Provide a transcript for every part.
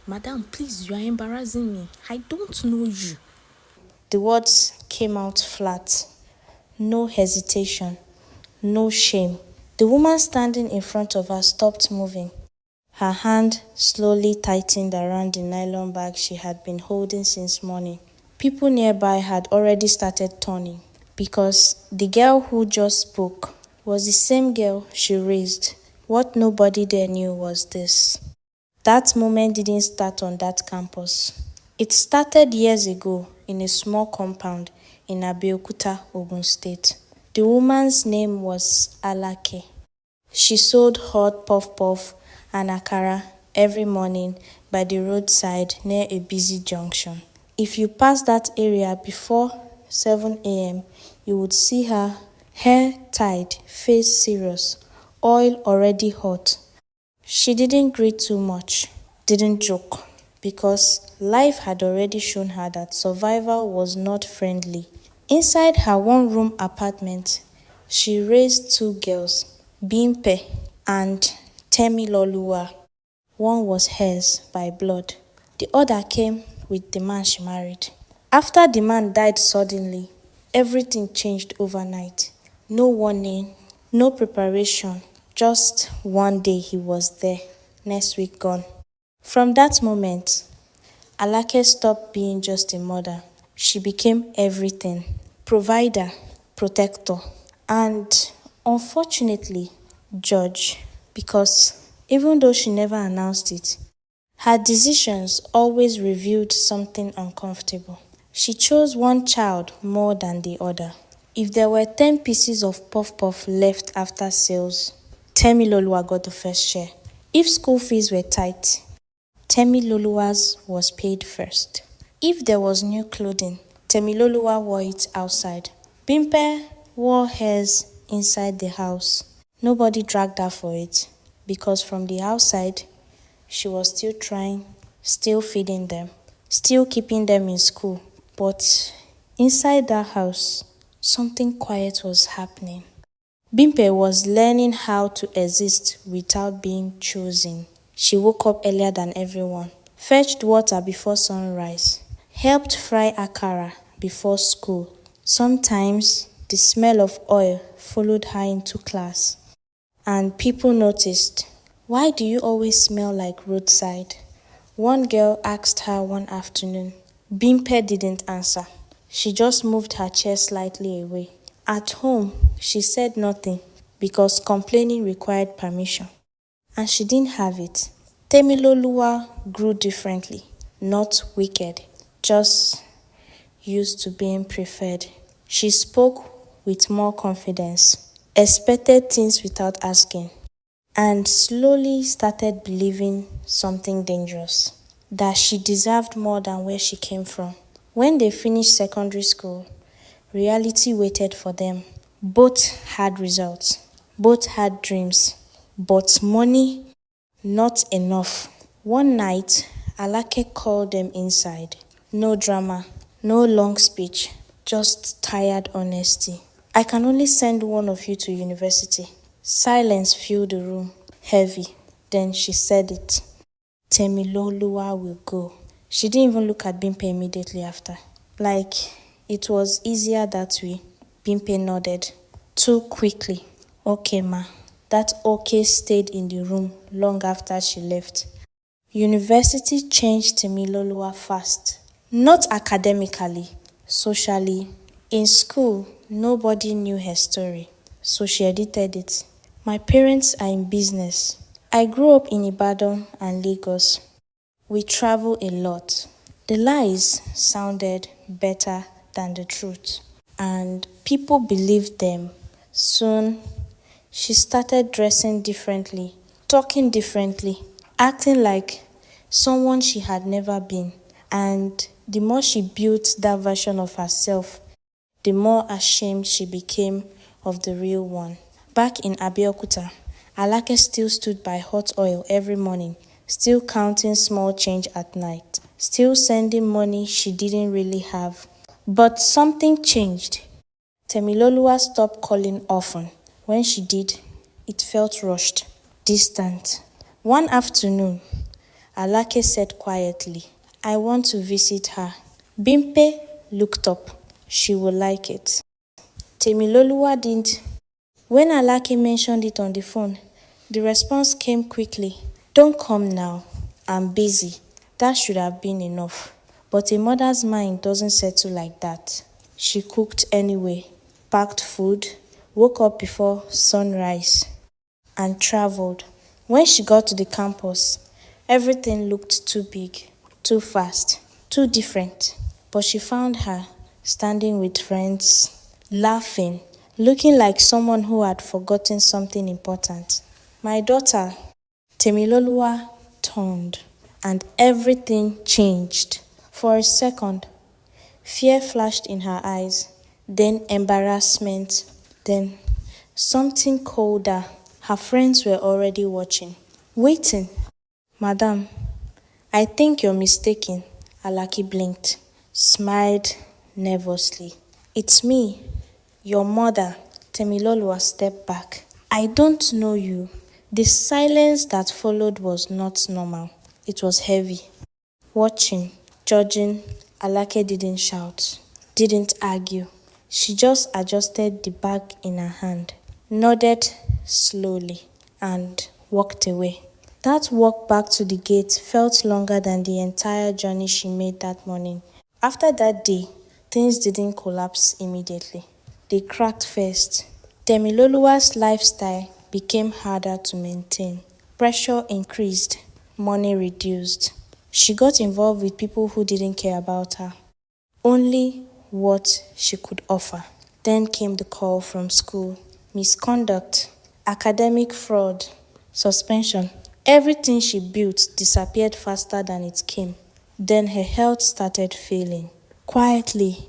Madam, please, you are embarrassing me. I don't know you. The words came out flat. No hesitation. No shame. The woman standing in front of her stopped moving. Her hand slowly tightened around the nylon bag she had been holding since morning. People nearby had already started turning because the girl who just spoke was the same girl she raised. What nobody there knew was this. That moment didn't start on that campus. It started years ago in a small compound in Abeokuta, Ogun State. The woman's name was Alake. She sold hot puff-puff and akara every morning by the roadside near a busy junction. If you pass that area before 7 a.m., you would see her hair tied, face serious, oil already hot. She didn't greet too much, didn't joke, because life had already shown her that survival was not friendly. Inside her one-room apartment, she raised two girls, Bimpe and Temiloluwa. One was hers by blood. The other came with the man she married. After the man died suddenly, everything changed overnight. No warning, no preparation, just one day he was there, next week gone. From that moment, Alake stopped being just a mother. She became everything: provider, protector, and unfortunately, judge. Because even though she never announced it, her decisions always revealed something uncomfortable. She chose one child more than the other. If there were 10 pieces of puff-puff left after sales, Temiloluwa got the first share. If school fees were tight, Temiloluwa's was paid first. If there was new clothing, Temiloluwa wore it outside. Bimpe wore hers inside the house. Nobody dragged her for it, because from the outside, she was still trying, still feeding them, still keeping them in school. But inside that house, something quiet was happening. Bimpe was learning how to exist without being chosen. She woke up earlier than everyone, fetched water before sunrise, helped fry akara before school. Sometimes the smell of oil followed her into class, and people noticed. "Why do you always smell like roadside?" One girl asked her one afternoon. Bimpe didn't answer. She just moved her chair slightly away. At home, she said nothing because complaining required permission, and she didn't have it. Temiloluwa grew differently, not wicked, just used to being preferred. She spoke with more confidence, expected things without asking, and slowly started believing something dangerous, that she deserved more than where she came from. When they finished secondary school, reality waited for them. Both had results, both had dreams, but money, not enough. One night, Alake called them inside. No drama, no long speech, just tired honesty. "I can only send one of you to university." Silence filled the room, heavy. Then she said it. "Temiloluwa will go." She didn't even look at Bimpe immediately after. Like it was easier that way. Bimpe nodded. Too quickly. "Okay, ma." That okay stayed in the room long after she left. University changed Temiloluwa fast. Not academically, socially. In school, nobody knew her story, so she edited it. "My parents are in business. I grew up in Ibadan and Lagos. We travel a lot." The lies sounded better than the truth, and people believed them. Soon, she started dressing differently, talking differently, acting like someone she had never been. And the more she built that version of herself, the more ashamed she became of the real one. Back in Abeokuta, Alake still stood by hot oil every morning, still counting small change at night, still sending money she didn't really have. But something changed. Temiloluwa stopped calling often. When she did, it felt rushed, distant. One afternoon, Alake said quietly. I want to visit her. Bimpe looked up. She will like it. Temiloluwa didn't. When Alake mentioned it on the phone, the response came quickly. Don't come now. I'm busy. That should have been enough. But a mother's mind doesn't settle like that. She cooked anyway, packed food, woke up before sunrise, and traveled. When she got to the campus, everything looked too big, too fast, too different. But she found her standing with friends, laughing, looking like someone who had forgotten something important. My daughter, Temiloluwa, turned, and everything changed. For a second, fear flashed in her eyes, then embarrassment, then something colder. Her friends were already watching, waiting. Madam, I think you're mistaken. Alaki blinked, smiled nervously. It's me, your mother. Temiloluwa stepped back. I don't know you. The silence that followed was not normal. It was heavy. Watching, judging, Alake didn't shout, didn't argue. She just adjusted the bag in her hand, nodded slowly, and walked away. That walk back to the gate felt longer than the entire journey she made that morning. After that day, things didn't collapse immediately. They cracked first. Temiloluwa's lifestyle became harder to maintain. Pressure increased, money reduced. She got involved with people who didn't care about her, only what she could offer. Then came the call from school. Misconduct, academic fraud, suspension. Everything she built disappeared faster than it came. Then her health started failing, quietly,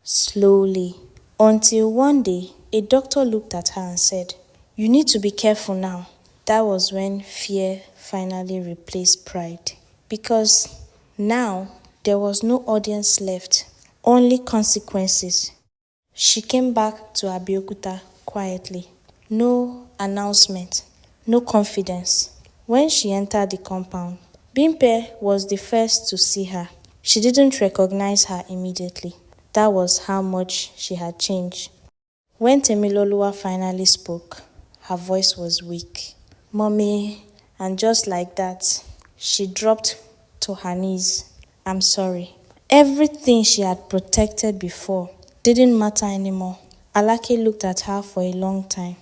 slowly, until one day a doctor looked at her and said, You need to be careful now. That was when fear finally replaced pride. Because now there was no audience left, only consequences. She came back to Abeokuta quietly. No announcement, no confidence. When she entered the compound, Bimpe was the first to see her. She didn't recognize her immediately. That was how much she had changed. When Temiloluwa finally spoke, her voice was weak. Mommy, and just like that, she dropped to her knees. I'm sorry. Everything she had protected before didn't matter anymore. Alake looked at her for a long time,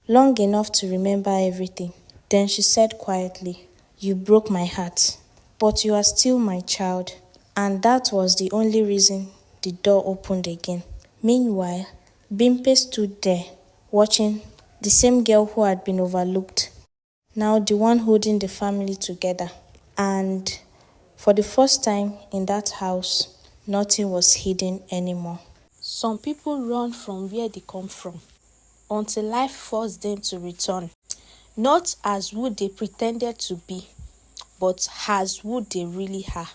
long enough to remember everything. Then she said quietly, You broke my heart, but you are still my child. And that was the only reason the door opened again. Meanwhile, Bimpe stood there, watching, the same girl who had been overlooked, now the one holding the family together. And for the first time in that house, nothing was hidden anymore. Some people run from where they come from until life forced them to return, not as who they pretended to be, but as who they really are.